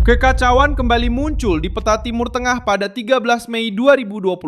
Kekacauan kembali muncul di peta Timur Tengah pada 13 Mei 2026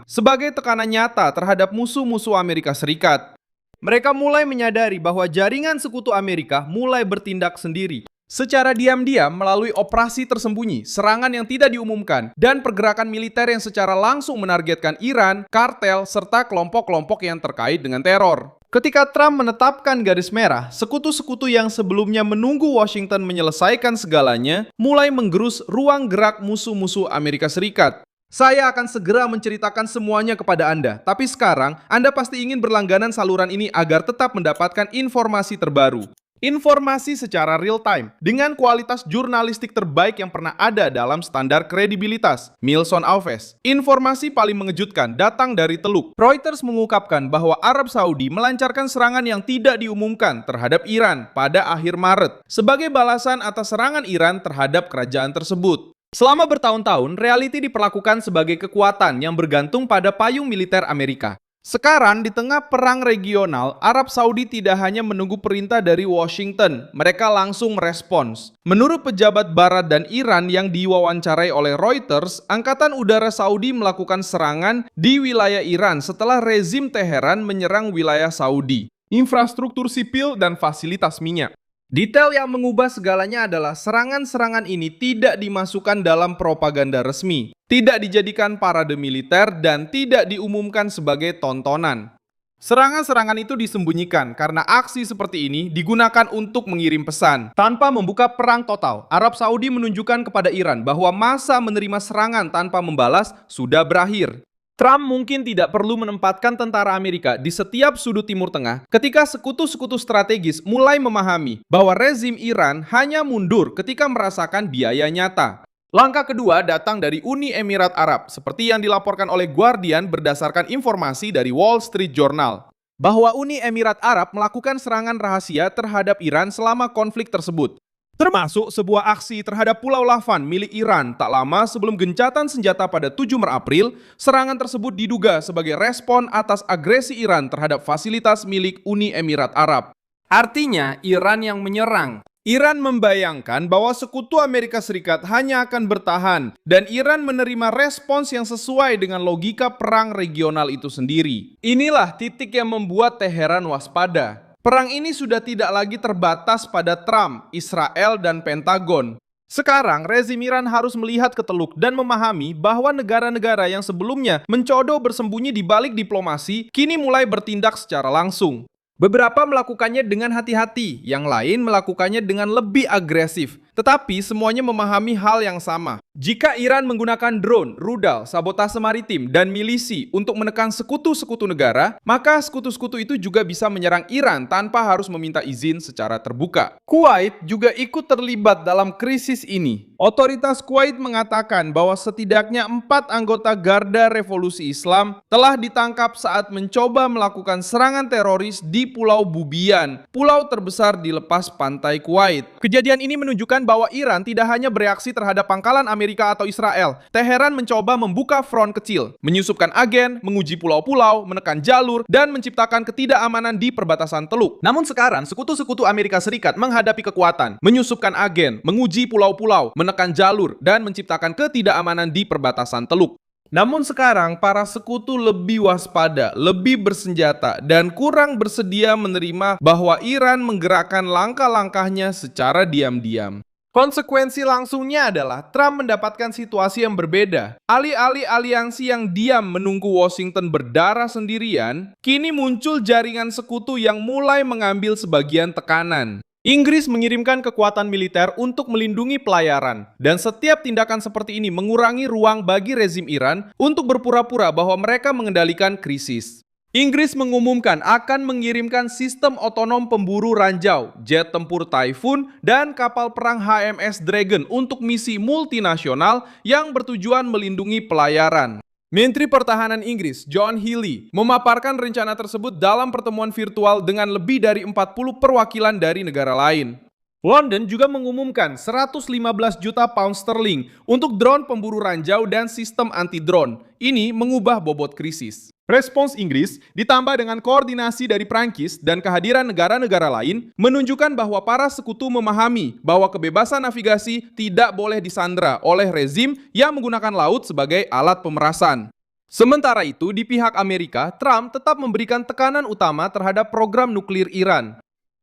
sebagai tekanan nyata terhadap musuh-musuh Amerika Serikat. Mereka mulai menyadari bahwa jaringan sekutu Amerika mulai bertindak sendiri. Secara diam-diam melalui operasi tersembunyi, serangan yang tidak diumumkan, dan pergerakan militer yang secara langsung menargetkan Iran, kartel, serta kelompok-kelompok yang terkait dengan teror. Ketika Trump menetapkan garis merah, sekutu-sekutu yang sebelumnya menunggu Washington menyelesaikan segalanya mulai menggerus ruang gerak musuh-musuh Amerika Serikat. Saya akan segera menceritakan semuanya kepada Anda, tapi sekarang Anda pasti ingin berlangganan saluran ini agar tetap mendapatkan informasi terbaru. Informasi secara real time dengan kualitas jurnalistik terbaik yang pernah ada dalam standar kredibilitas. Milson Alves. Informasi paling mengejutkan datang dari Teluk. Reuters mengungkapkan bahwa Arab Saudi melancarkan serangan yang tidak diumumkan terhadap Iran pada akhir Maret sebagai balasan atas serangan Iran terhadap kerajaan tersebut. Selama bertahun-tahun, reality diperlakukan sebagai kekuatan yang bergantung pada payung militer Amerika. Sekarang, di tengah perang regional, Arab Saudi tidak hanya menunggu perintah dari Washington, mereka langsung merespons. Menurut pejabat Barat dan Iran yang diwawancarai oleh Reuters, Angkatan Udara Saudi melakukan serangan di wilayah Iran setelah rezim Teheran menyerang wilayah Saudi, infrastruktur sipil, dan fasilitas minyak. Detail yang mengubah segalanya adalah serangan-serangan ini tidak dimasukkan dalam propaganda resmi, tidak dijadikan parade militer, dan tidak diumumkan sebagai tontonan. Serangan-serangan itu disembunyikan karena aksi seperti ini digunakan untuk mengirim pesan. Tanpa membuka perang total, Arab Saudi menunjukkan kepada Iran bahwa masa menerima serangan tanpa membalas sudah berakhir. Trump mungkin tidak perlu menempatkan tentara Amerika di setiap sudut Timur Tengah ketika sekutu-sekutu strategis mulai memahami bahwa rezim Iran hanya mundur ketika merasakan biaya nyata. Langkah kedua datang dari Uni Emirat Arab, seperti yang dilaporkan oleh Guardian berdasarkan informasi dari Wall Street Journal, bahwa Uni Emirat Arab melakukan serangan rahasia terhadap Iran selama konflik tersebut. Termasuk sebuah aksi terhadap Pulau Lavan milik Iran tak lama sebelum gencatan senjata pada 7 April, serangan tersebut diduga sebagai respon atas agresi Iran terhadap fasilitas milik Uni Emirat Arab. Artinya, Iran yang menyerang. Iran membayangkan bahwa sekutu Amerika Serikat hanya akan bertahan, dan Iran menerima respons yang sesuai dengan logika perang regional itu sendiri. Inilah titik yang membuat Teheran waspada. Perang ini sudah tidak lagi terbatas pada Trump, Israel, dan Pentagon. Sekarang, rezim Iran harus melihat ke Teluk dan memahami bahwa negara-negara yang sebelumnya mencoba bersembunyi di balik diplomasi, kini mulai bertindak secara langsung. Beberapa melakukannya dengan hati-hati, yang lain melakukannya dengan lebih agresif. Tetapi semuanya memahami hal yang sama. Jika Iran menggunakan drone, rudal, sabotase maritim, dan milisi untuk menekan sekutu-sekutu negara, maka sekutu-sekutu itu juga bisa menyerang Iran tanpa harus meminta izin secara terbuka. Kuwait juga ikut terlibat dalam krisis ini. Otoritas Kuwait mengatakan bahwa setidaknya 4 anggota Garda Revolusi Islam telah ditangkap saat mencoba melakukan serangan teroris di Pulau Bubiyan, pulau terbesar di lepas pantai Kuwait. Kejadian ini menunjukkan bahwa Iran tidak hanya bereaksi terhadap pangkalan Amerika atau Israel. Teheran mencoba membuka front kecil, menyusupkan agen, menguji pulau-pulau, menekan jalur, dan menciptakan ketidakamanan di perbatasan Teluk. Namun sekarang, sekutu-sekutu Amerika Serikat menghadapi kekuatan, menyusupkan agen, menguji pulau-pulau, menekan jalur, dan menciptakan ketidakamanan di perbatasan Teluk. Namun sekarang, para sekutu lebih waspada, lebih bersenjata, dan kurang bersedia menerima bahwa Iran menggerakkan langkah-langkahnya secara diam-diam. Konsekuensi langsungnya adalah Trump mendapatkan situasi yang berbeda. Alih-alih aliansi yang diam menunggu Washington berdarah sendirian, kini muncul jaringan sekutu yang mulai mengambil sebagian tekanan. Inggris mengirimkan kekuatan militer untuk melindungi pelayaran, dan setiap tindakan seperti ini mengurangi ruang bagi rezim Iran untuk berpura-pura bahwa mereka mengendalikan krisis. Inggris mengumumkan akan mengirimkan sistem otonom pemburu ranjau, jet tempur Typhoon, dan kapal perang HMS Dragon untuk misi multinasional yang bertujuan melindungi pelayaran. Menteri Pertahanan Inggris, John Healey, memaparkan rencana tersebut dalam pertemuan virtual dengan lebih dari 40 perwakilan dari negara lain. London juga mengumumkan 115 juta pound sterling untuk drone pemburu ranjau dan sistem anti-drone. Ini mengubah bobot krisis. Respons Inggris ditambah dengan koordinasi dari Prancis dan kehadiran negara-negara lain menunjukkan bahwa para sekutu memahami bahwa kebebasan navigasi tidak boleh disandera oleh rezim yang menggunakan laut sebagai alat pemerasan. Sementara itu, di pihak Amerika, Trump tetap memberikan tekanan utama terhadap program nuklir Iran.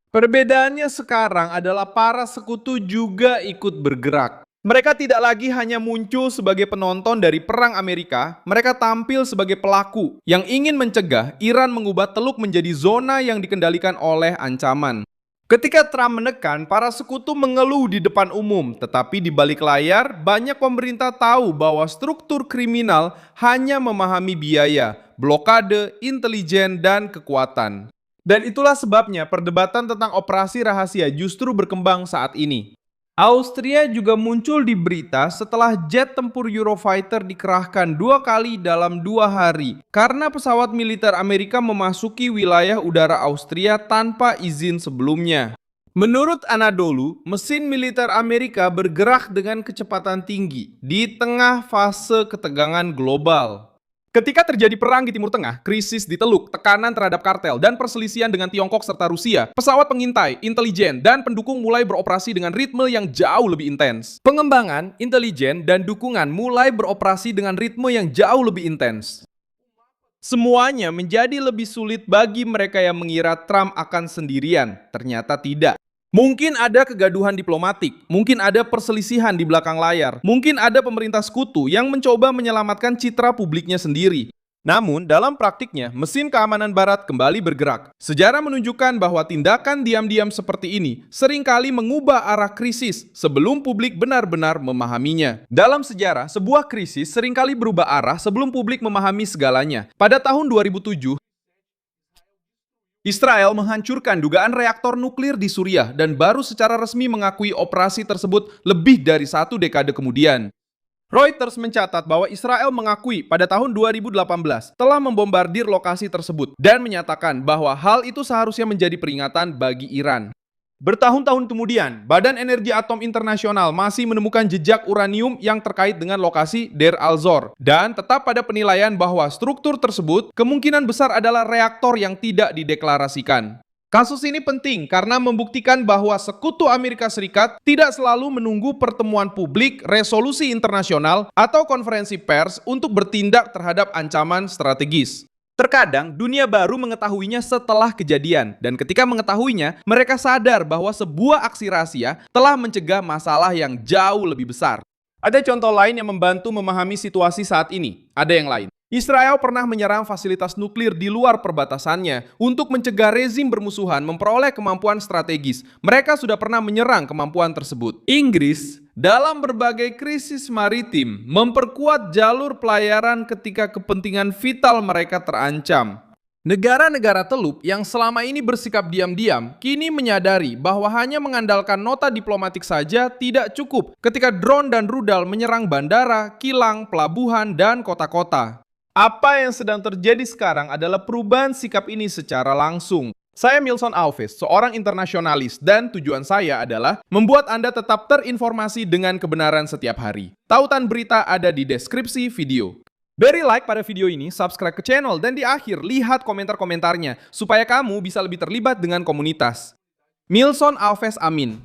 Perbedaannya sekarang adalah para sekutu juga ikut bergerak. Mereka tidak lagi hanya muncul sebagai penonton dari perang Amerika, mereka tampil sebagai pelaku yang ingin mencegah Iran mengubah Teluk menjadi zona yang dikendalikan oleh ancaman. Ketika Trump menekan, para sekutu mengeluh di depan umum, tetapi di balik layar, banyak pemerintah tahu bahwa struktur kriminal hanya memahami biaya, blokade, intelijen, dan kekuatan. Dan itulah sebabnya perdebatan tentang operasi rahasia justru berkembang saat ini. Austria juga muncul di berita setelah jet tempur Eurofighter dikerahkan 2 kali dalam 2 hari karena pesawat militer Amerika memasuki wilayah udara Austria tanpa izin sebelumnya. Menurut Anadolu, mesin militer Amerika bergerak dengan kecepatan tinggi di tengah fase ketegangan global. Ketika terjadi perang di Timur Tengah, krisis di Teluk, tekanan terhadap kartel, dan perselisihan dengan Tiongkok serta Rusia, pesawat pengintai, intelijen, dan pendukung mulai beroperasi dengan ritme yang jauh lebih intens. Pengembangan, intelijen, dan dukungan mulai beroperasi dengan ritme yang jauh lebih intens. Semuanya menjadi lebih sulit bagi mereka yang mengira Trump akan sendirian. Ternyata tidak. Mungkin ada kegaduhan diplomatik, mungkin ada perselisihan di belakang layar, mungkin ada pemerintah sekutu yang mencoba menyelamatkan citra publiknya sendiri. Namun, dalam praktiknya, mesin keamanan barat kembali bergerak. Sejarah menunjukkan bahwa tindakan diam-diam seperti ini seringkali mengubah arah krisis sebelum publik benar-benar memahaminya. Dalam sejarah, sebuah krisis seringkali berubah arah sebelum publik memahami segalanya. Pada tahun 2007, Israel menghancurkan dugaan reaktor nuklir di Suriah dan baru secara resmi mengakui operasi tersebut lebih dari 1 dekade kemudian. Reuters mencatat bahwa Israel mengakui pada tahun 2018 telah membombardir lokasi tersebut dan menyatakan bahwa hal itu seharusnya menjadi peringatan bagi Iran. Bertahun-tahun kemudian, Badan Energi Atom Internasional masih menemukan jejak uranium yang terkait dengan lokasi Deir al-Zor dan tetap pada penilaian bahwa struktur tersebut kemungkinan besar adalah reaktor yang tidak dideklarasikan. Kasus ini penting karena membuktikan bahwa sekutu Amerika Serikat tidak selalu menunggu pertemuan publik, resolusi internasional, atau konferensi pers untuk bertindak terhadap ancaman strategis. Terkadang, dunia baru mengetahuinya setelah kejadian, dan ketika mengetahuinya, mereka sadar bahwa sebuah aksi rahasia telah mencegah masalah yang jauh lebih besar. Ada contoh lain yang membantu memahami situasi saat ini. Ada yang lain. Israel pernah menyerang fasilitas nuklir di luar perbatasannya untuk mencegah rezim bermusuhan memperoleh kemampuan strategis. Mereka sudah pernah menyerang kemampuan tersebut. Inggris dalam berbagai krisis maritim memperkuat jalur pelayaran ketika kepentingan vital mereka terancam. Negara-negara Teluk yang selama ini bersikap diam-diam kini menyadari bahwa hanya mengandalkan nota diplomatik saja tidak cukup ketika drone dan rudal menyerang bandara, kilang, pelabuhan, dan kota-kota. Apa yang sedang terjadi sekarang adalah perubahan sikap ini secara langsung. Saya Milson Alves, seorang internasionalis, dan tujuan saya adalah membuat Anda tetap terinformasi dengan kebenaran setiap hari. Tautan berita ada di deskripsi video. Beri like pada video ini, subscribe ke channel, dan di akhir lihat komentar-komentarnya supaya kamu bisa lebih terlibat dengan komunitas. Milson Alves Amin.